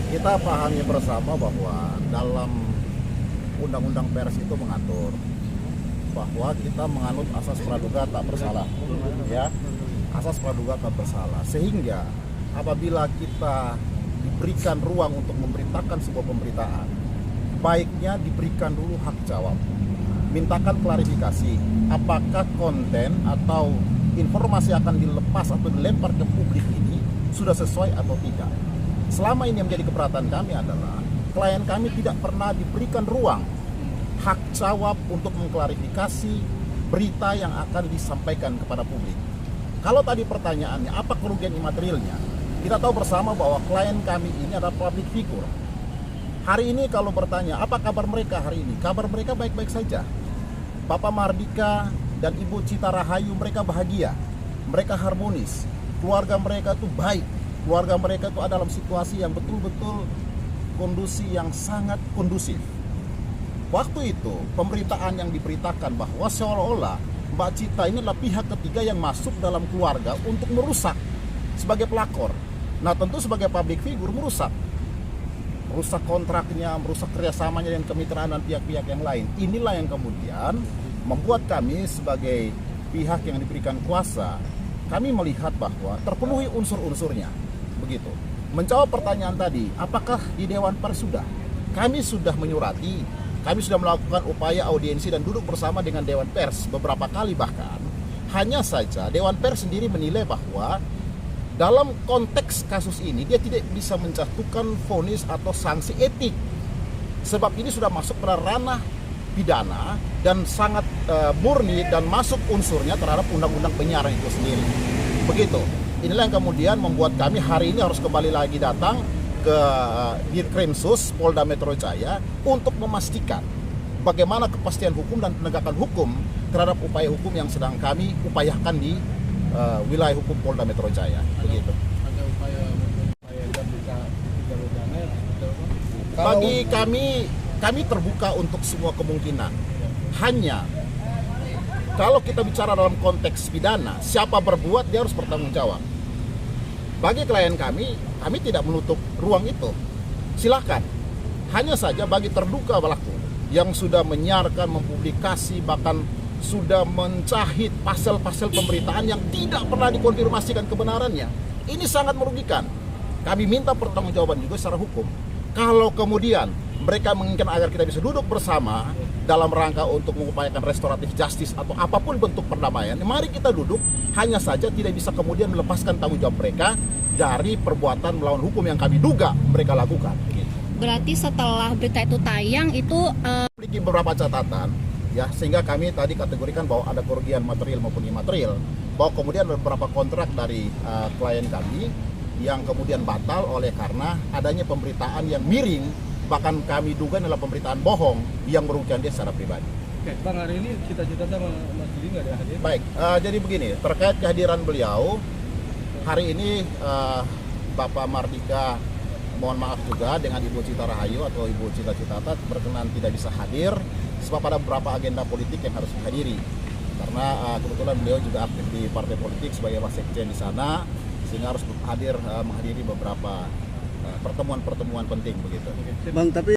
Kita pahami bersama bahwa dalam undang-undang pers itu mengatur bahwa kita menganut asas praduga tak bersalah, ya, asas praduga tak bersalah. Sehingga apabila kita diberikan ruang untuk memberitakan sebuah pemberitaan, baiknya diberikan dulu hak jawab, mintakan klarifikasi, apakah konten atau informasi akan dilepas atau dilempar ke publik ini sudah sesuai atau tidak. Selama ini yang menjadi keberatan kami adalah klien kami tidak pernah diberikan ruang hak jawab untuk mengklarifikasi berita yang akan disampaikan kepada publik. Kalau tadi pertanyaannya apa kerugian imaterialnya, kita tahu bersama bahwa klien kami ini adalah public figure. Hari ini kalau bertanya apa kabar mereka hari ini, kabar mereka baik-baik saja. Bapak Mardika dan Ibu Cita Rahayu mereka bahagia, mereka harmonis, keluarga mereka itu baik, keluarga mereka itu ada dalam situasi yang betul-betul kondisi yang sangat kondusif. Waktu itu pemberitaan yang diberitakan bahwa seolah-olah Mbak Cita ini adalah pihak ketiga yang masuk dalam keluarga untuk merusak sebagai pelakor. Nah tentu sebagai public figure merusak kontraknya, merusak kerjasamanya dan kemitraan dan pihak-pihak yang lain. Inilah yang kemudian membuat kami sebagai pihak yang diberikan kuasa, kami melihat bahwa terpenuhi unsur-unsurnya. Begitu. Menjawab pertanyaan tadi, apakah di Dewan Pers sudah? Kami sudah menyurati, kami sudah melakukan upaya audiensi dan duduk bersama dengan Dewan Pers beberapa kali bahkan. Hanya saja Dewan Pers sendiri menilai bahwa dalam konteks kasus ini dia tidak bisa menjatuhkan vonis atau sanksi etik. Sebab ini sudah masuk pada ranah pidana dan sangat murni dan masuk unsurnya terhadap undang-undang penyiaran itu sendiri. Begitu. Inilah yang kemudian membuat kami hari ini harus kembali lagi datang ke Ditkrimsus Polda Metro Jaya untuk memastikan bagaimana kepastian hukum dan penegakan hukum terhadap upaya hukum yang sedang kami upayakan di wilayah hukum Polda Metro Jaya. Begitu. Ada upaya Bagi kami terbuka untuk semua kemungkinan. Hanya kalau kita bicara dalam konteks pidana, siapa berbuat dia harus bertanggung jawab. Bagi klien kami tidak menutup ruang itu. Silakan. Hanya saja bagi terduga pelaku yang sudah menyiarkan, mempublikasi, bahkan sudah mencahit pasal-pasal pemberitaan yang tidak pernah dikonfirmasikan kebenarannya. Ini sangat merugikan. Kami minta pertanggungjawaban juga secara hukum. Kalau kemudian mereka menginginkan agar kita bisa duduk bersama dalam rangka untuk mengupayakan restoratif justice atau apapun bentuk perdamaian, mari kita duduk. Hanya saja tidak bisa kemudian melepaskan tanggung jawab mereka dari perbuatan melawan hukum yang kami duga mereka lakukan. Berarti setelah berita itu tayang itu memiliki beberapa catatan, ya, sehingga kami tadi kategorikan bahwa ada kerugian material maupun imaterial, bahwa kemudian ada beberapa kontrak dari klien kami yang kemudian batal oleh karena adanya pemberitaan yang miring, bahkan kami duga adalah pemberitaan bohong yang merugikan dia secara pribadi. Oke, Bang, hari ini cita-cita sama Mas Didi nggak ada hadir? Baik, jadi begini, terkait kehadiran beliau, hari ini Bapak Mardika mohon maaf juga dengan Ibu Cita Rahayu atau Ibu Cita Citata berkenan tidak bisa hadir sebab ada beberapa agenda politik yang harus dihadiri. Karena kebetulan beliau juga aktif di partai politik sebagai wasekjen di sana, sehingga harus menghadiri beberapa pertemuan-pertemuan penting begitu. Bang, tapi